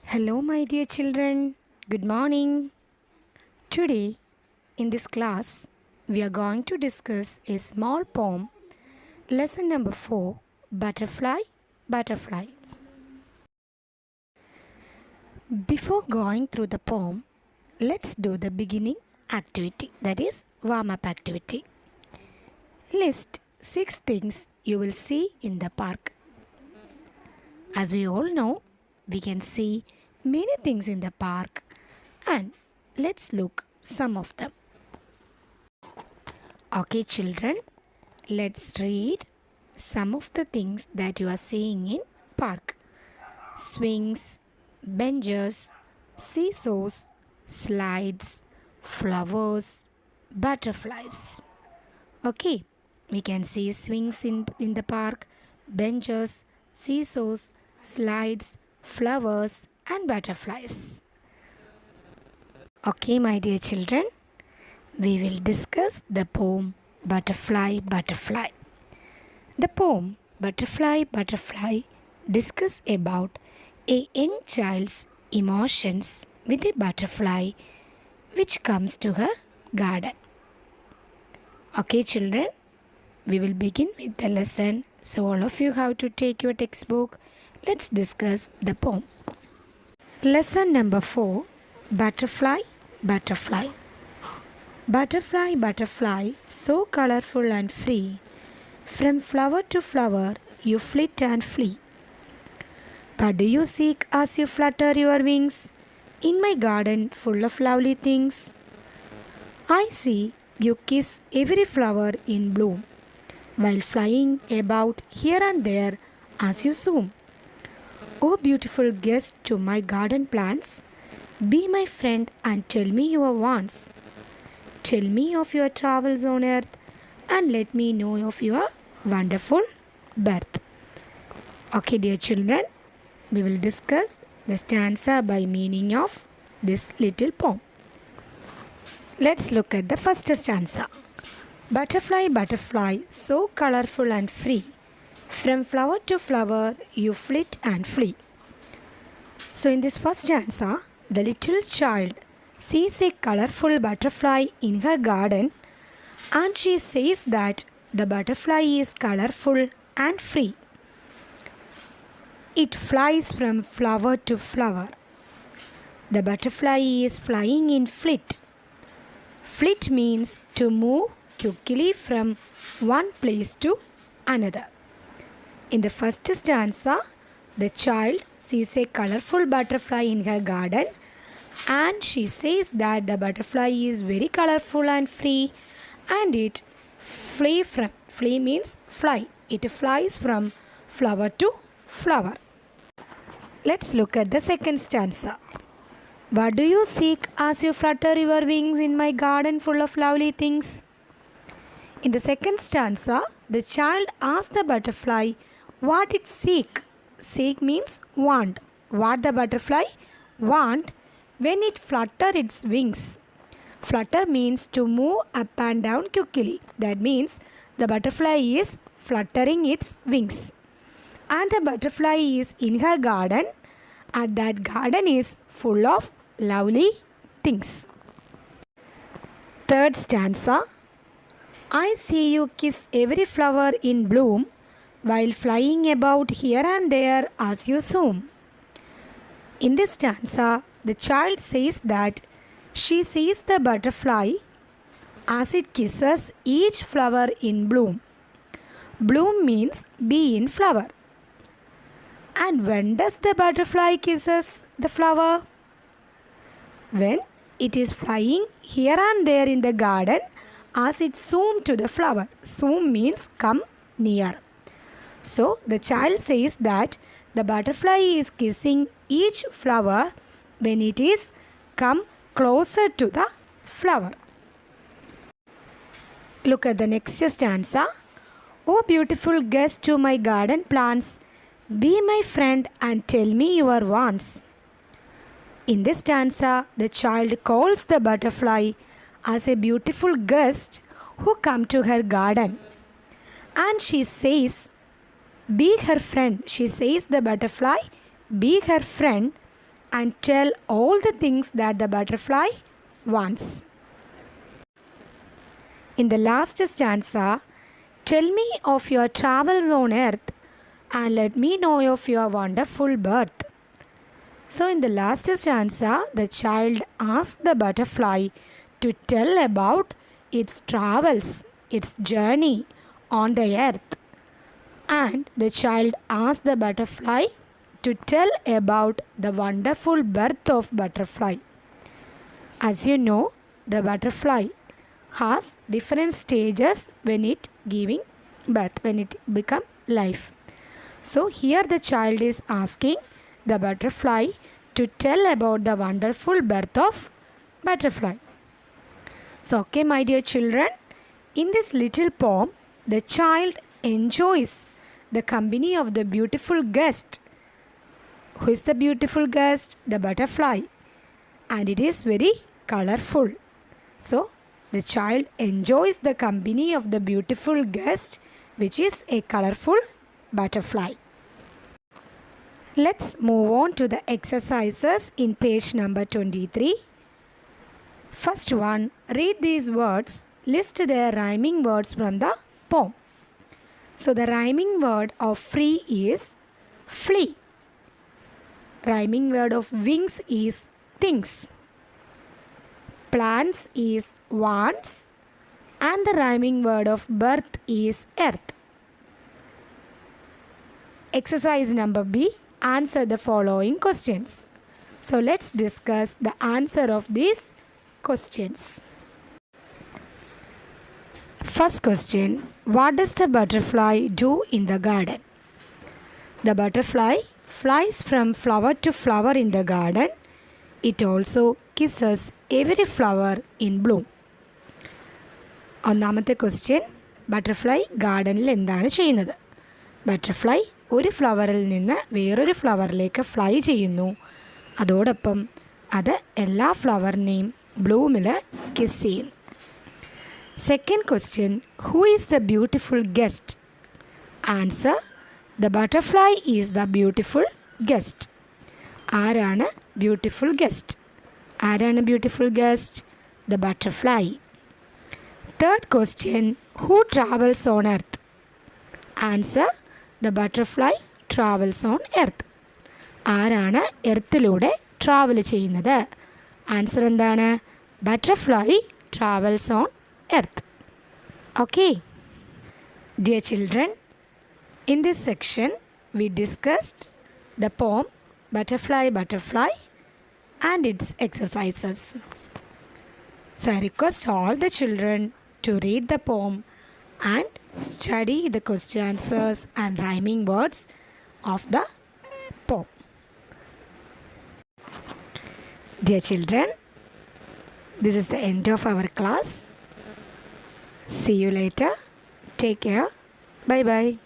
Hello, my dear children. Good morning. Today, in this class, we are going to discuss a small poem, lesson number 4 Butterfly, Butterfly. Before going through the poem, let's do the beginning activity, that is, warm up activity. List 6 things you will see in the park. As we all know, we can see many things in the park, and let's look some of them. Okay, children, let's read some of the things that you are seeing in park. Swings, benches, seesaws, slides, flowers, butterflies. Okay, we can see swings in the park, benches, seesaws, slides, flowers, and butterflies. Okay, my dear children, we will discuss the poem Butterfly, Butterfly. The poem Butterfly, Butterfly discusses about a young child's emotions with a butterfly which comes to her garden. Okay, children, we will begin with the lesson. So, all of you have to take your textbook. Let's discuss the poem. Lesson number 4 Butterfly, Butterfly. Butterfly, butterfly, so colorful and free. From flower to flower, you flit and flee. What do you seek as you flutter your wings? In my garden full of lovely things. I see you kiss every flower in bloom, while flying about here and there as you zoom. Oh, beautiful guest to my garden plants, be my friend and tell me your wants. Tell me of your travels on earth and let me know of your wonderful birth. Okay, dear children, we will discuss the stanza by meaning of this little poem. Let's look at the first stanza. Butterfly, butterfly, so colorful and free. From flower to flower, you flit and flee. So, in this first stanza, the little child sees a colorful butterfly in her garden and she says that the butterfly is colorful and free. It flies from flower to flower. The butterfly is flying in flit. Flit means to move quickly from one place to another. In the first stanza, the child sees a colorful butterfly in her garden and she says that the butterfly is very colorful and free and it flee means fly. It flies from flower to flower. Let's look at the second stanza. What do you seek as you flutter your wings in my garden full of lovely things? In the second stanza, the child asks the butterfly what it seek. Seek means want. What the butterfly want when it flutter its wings. Flutter means to move up and down quickly. That means the butterfly is fluttering its wings. And the butterfly is in her garden and that garden is full of lovely things. Third stanza. I see you kiss every flower in bloom while flying about here and there as you zoom. In this stanza, the child says that she sees the butterfly as it kisses each flower in bloom. Bloom means be in flower. And when does the butterfly kisses the flower? When it is flying here and there in the garden as it zooms to the flower. Zoom means come near. So the child says that the butterfly is kissing each flower when it is come closer to the flower. Look at the next stanza. Oh, beautiful guest to my garden plants, be my friend and tell me your wants. In this stanza, the child calls the butterfly as a beautiful guest who come to her garden. And she says, be her friend. She says the butterfly, be her friend and tell all the things that the butterfly wants. In the last stanza, tell me of your travels on earth and let me know of your wonderful birth. So, in the last stanza, the child asked the butterfly to tell about its travels, its journey on the earth. And the child asked the butterfly to tell about the wonderful birth of butterfly. As you know, the butterfly has different stages when it giving birth, when it become life. So here the child is asking the butterfly to tell about the wonderful birth of butterfly. So okay, my dear children, in this little poem, the child enjoys the company of the beautiful guest. Who is the beautiful guest? The butterfly. And it is very colorful. So the child enjoys the company of the beautiful guest, which is a colorful butterfly. Let's move on to the exercises in page number 23. First one, read these words, list their rhyming words from the poem. So the rhyming word of free is flee. Rhyming word of wings is things. Plants is wants. And the rhyming word of birth is earth. Exercise number B. Answer the following questions. So let's discuss the answer of these questions. First question. What does the butterfly do in the garden? The butterfly flies from flower to flower in the garden. It also kisses every flower in bloom. ഒന്നാമത്തെ question, butterfly ഗാർഡനിൽ എന്താണ് ചെയ്യുന്നത്? Butterfly ഒരു ഫ്ലവറിൽ നിന്ന് വേറൊരു ഫ്ലവറിലേക്ക് fly ചെയ്യുന്നു. അതോടൊപ്പം അത് എല്ലാ ഫ്ലവറിനെയും ബ്ലൂമിൽ കിസ് ചെയ്യുന്നു. Second question, who is the beautiful guest? Answer, the butterfly is the beautiful guest. ആരാണ് ബ്യൂട്ടിഫുൾ ഗസ്റ്റ്? ആരാണ് beautiful guest? The butterfly. Third question, who travels on earth? Answer, the butterfly travels on earth. ആരാണ് എർത്തിലൂടെ travel ചെയ്യുന്നത്? Answer എന്താണ്? Butterfly travels on earth. Okay. Dear children, in this section we discussed the poem Butterfly Butterfly and its exercises. So I request all the children to read the poem and study the question answers and rhyming words of the poem. Dear children, this is the end of our class. See you later. Take care. Bye bye.